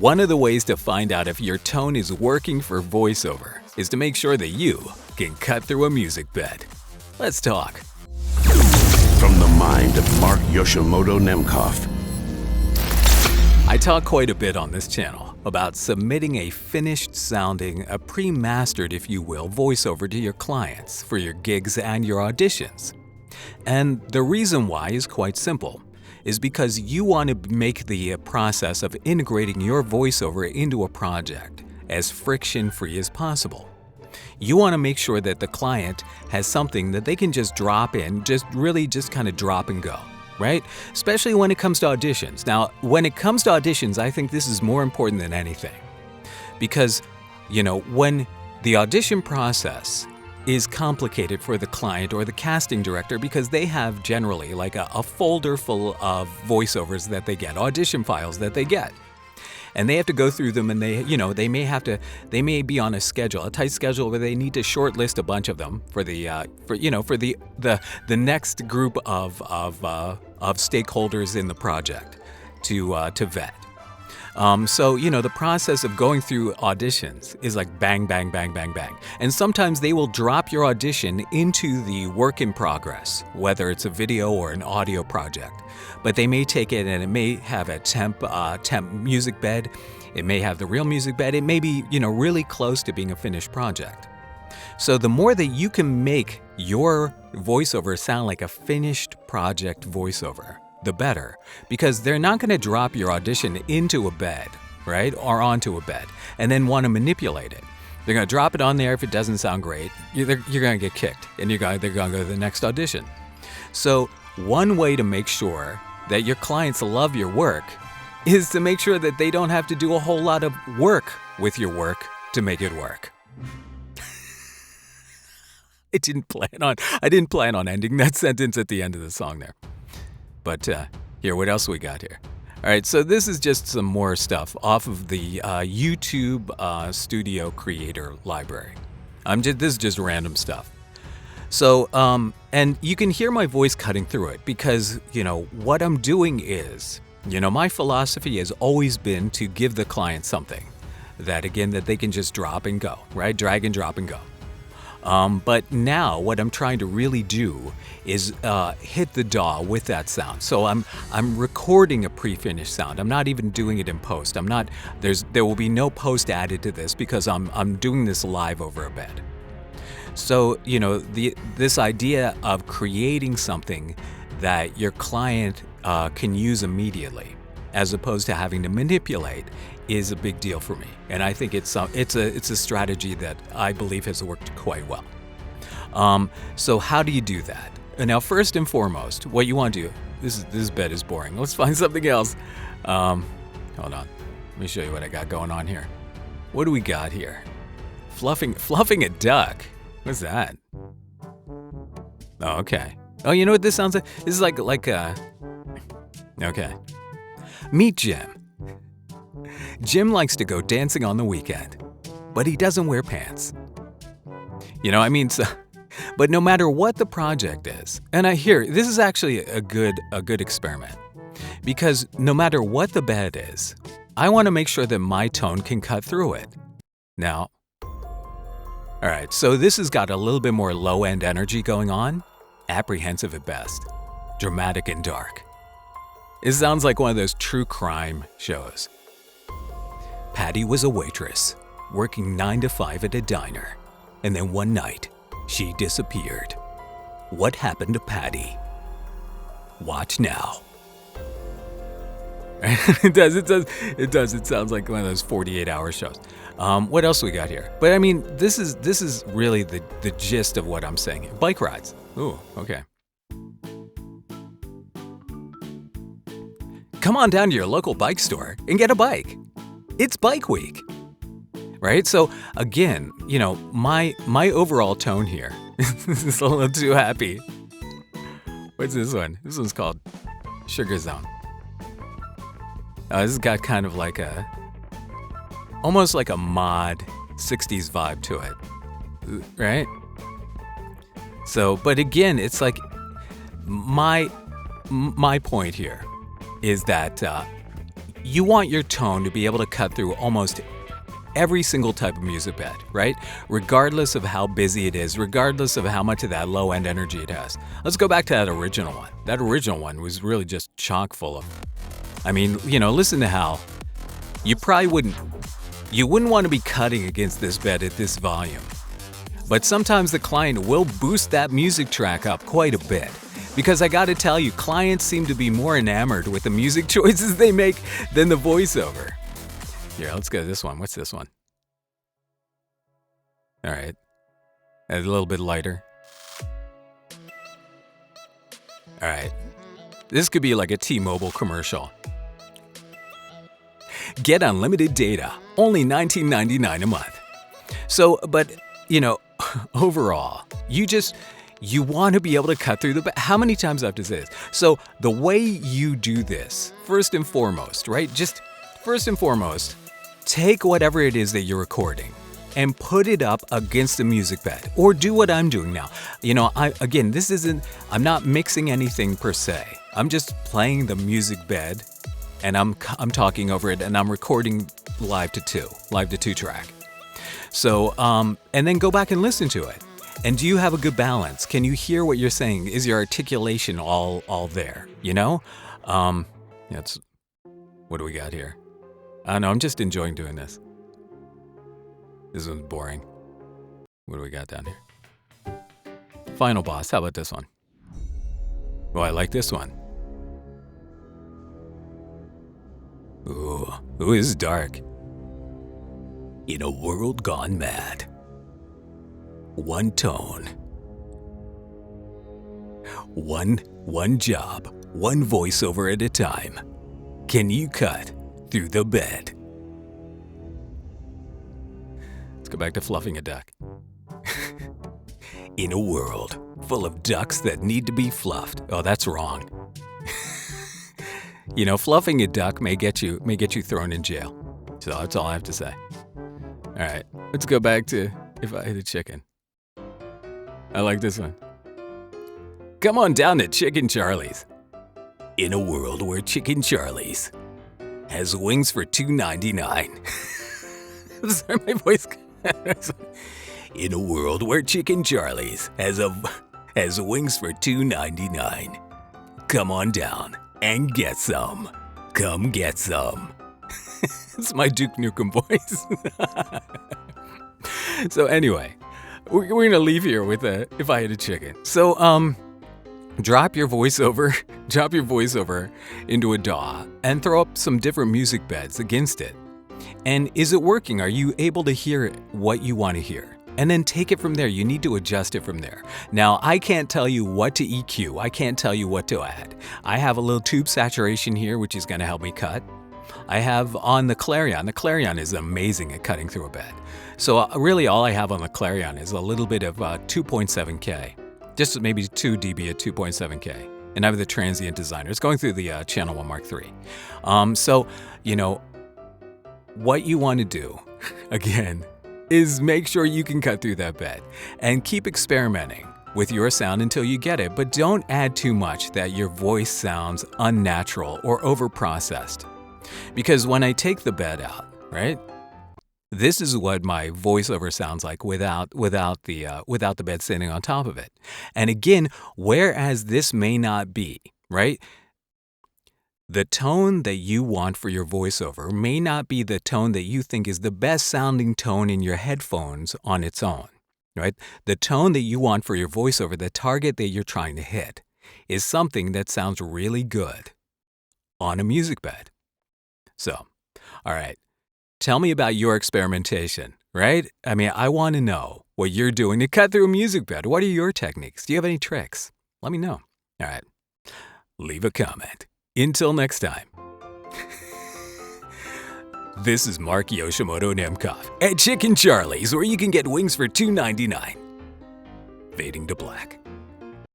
One of the ways to find out if your tone is working for voiceover is to make sure that you can cut through a music bed. Let's talk. From the mind of Mark Yoshimoto Nemkov. I talk quite a bit on this channel about submitting a finished sounding, a pre-mastered, if you will, voiceover to your clients for your gigs and your auditions. And the reason why is quite simple, is because you want to make the process of integrating your voiceover into a project as friction-free as possible. You want to make sure that the client has something that they can just drop in, just kind of drop and go, right? Especially when it comes to auditions. Now, when it comes to auditions, I think this is more important than anything. Because, when the audition process is complicated for the client or the casting director because they have generally like a folder full of voiceovers that they get, audition files that they get. And they have to go through them, and they may be on a tight schedule where they need to shortlist a bunch of them for the next group of stakeholders in the project to vet. So the process of going through auditions is like bang, bang, bang, bang, bang. And sometimes they will drop your audition into the work in progress, whether it's a video or an audio project. But they may take it and it may have a temp music bed. It may have the real music bed. It may be, really close to being a finished project. So the more that you can make your voiceover sound like a finished project voiceover, the better, because they're not going to drop your audition into a bed, right, or onto a bed, and then want to manipulate it. They're going to drop it on there. If it doesn't sound great, you're going to get kicked, and they're going to go to the next audition. So one way to make sure that your clients love your work is to make sure that they don't have to do a whole lot of work with your work to make it work. I didn't plan on ending that sentence at the end of the song there. But here, what else we got here? All right, so this is just some more stuff off of the YouTube Studio Creator Library. This is just random stuff. So, and you can hear my voice cutting through it because, what I'm doing is, my philosophy has always been to give the client something that they can just drop and go, right? Drag and drop and go. But now what I'm trying to really do is hit the DAW with that sound. So I'm recording a pre-finished sound. I'm not even doing it in post. There will be no post added to this because I'm doing this live over a bed. So, this idea of creating something that your client can use immediately, as opposed to having to manipulate, is a big deal for me. And I think it's a strategy that I believe has worked quite well. So how do you do that? Now, first and foremost, what you want to do, this bed is boring. Let's find something else. Hold on. Let me show you what I got going on here. What do we got here? Fluffing a duck. What's that? Oh, okay. Oh, you know what this sounds like? This is like okay. Meet Jim. Jim likes to go dancing on the weekend, but he doesn't wear pants. But no matter what the project is, and this is actually a good experiment, because no matter what the bed is, I want to make sure that my tone can cut through it. Now, all right, so this has got a little bit more low-end energy going on, apprehensive at best, dramatic and dark. It sounds like one of those true crime shows. Patty was a waitress, working 9 to 5 at a diner, and then one night, she disappeared. What happened to Patty? Watch now. It does. It sounds like one of those 48-hour shows. What else we got here? But this is really the gist of what I'm saying here. Bike rides. Ooh, okay. Come on down to your local bike store and get a bike. It's Bike Week, right? So again, my overall tone here is a little too happy. What's this one? This one's called Sugar Zone. This has got kind of like almost like a mod 60s vibe to it, right? So, but again, it's like my point here is that you want your tone to be able to cut through almost every single type of music bed, right? Regardless of how busy it is, regardless of how much of that low-end energy it has. Let's go back to that original one. That original one was really just chock full of, listen to how you wouldn't want to be cutting against this bed at this volume. But sometimes the client will boost that music track up quite a bit. Because I gotta tell you, clients seem to be more enamored with the music choices they make than the voiceover. Here, let's go to this one. What's this one? All right. A little bit lighter. All right. This could be like a T-Mobile commercial. Get unlimited data, only $19.99 a month. So, but, overall, you want to be able to cut through how many times do I have to say this? So the way you do this, first and foremost, right? Just first and foremost, take whatever it is that you're recording and put it up against a music bed, or do what I'm doing now. I'm not mixing anything per se. I'm just playing the music bed and I'm talking over it and I'm recording live to two track. So, and then go back and listen to it. And do you have a good balance? Can you hear what you're saying? Is your articulation all there? What do we got here? I don't know, I'm just enjoying doing this. This one's boring. What do we got down here? Final boss, how about this one? Oh, I like this one. Ooh, this is dark. In a world gone mad. One tone. One job, one voiceover at a time. Can you cut through the bed? Let's go back to fluffing a duck. In a world full of ducks that need to be fluffed. Oh, that's wrong. Fluffing a duck may get you thrown in jail. So that's all I have to say. All right, let's go back to If I Hit a Chicken. I like this one. Come on down to Chicken Charlie's. In a world where Chicken Charlie's has wings for $2.99. Sorry, my voice. In a world where Chicken Charlie's has wings for $2.99. Come on down and get some. Come get some. It's my Duke Nukem voice. So anyway, we're gonna leave here with If I Hit a Chicken. So drop your voiceover into a DAW and throw up some different music beds against it. And is it working? Are you able to hear what you want to hear? And then take it from there. You need to adjust it from there. Now, I can't tell you what to EQ. I can't tell you what to add. I have a little tube saturation here, which is going to help me cut. I have on the Clarion. The Clarion is amazing at cutting through a bed. So really all I have on the Clarion is a little bit of 2.7K. Just maybe 2 dB at 2.7K. And I have the Transient Designer. It's going through the Channel 1 Mark III. What you want to do, again, is make sure you can cut through that bed. And keep experimenting with your sound until you get it. But don't add too much that your voice sounds unnatural or overprocessed. Because when I take the bed out, right? This is what my voiceover sounds like without the bed sitting on top of it. And again, whereas this may not be, right? The tone that you want for your voiceover may not be the tone that you think is the best sounding tone in your headphones on its own, right? The tone that you want for your voiceover, the target that you're trying to hit, is something that sounds really good on a music bed. So, all right, tell me about your experimentation, right? I want to know what you're doing to cut through a music bed. What are your techniques? Do you have any tricks? Let me know. All right, leave a comment. Until next time. This is Mark Yoshimoto Nemcoff at Chicken Charlie's, where you can get wings for $2.99. Fading to black.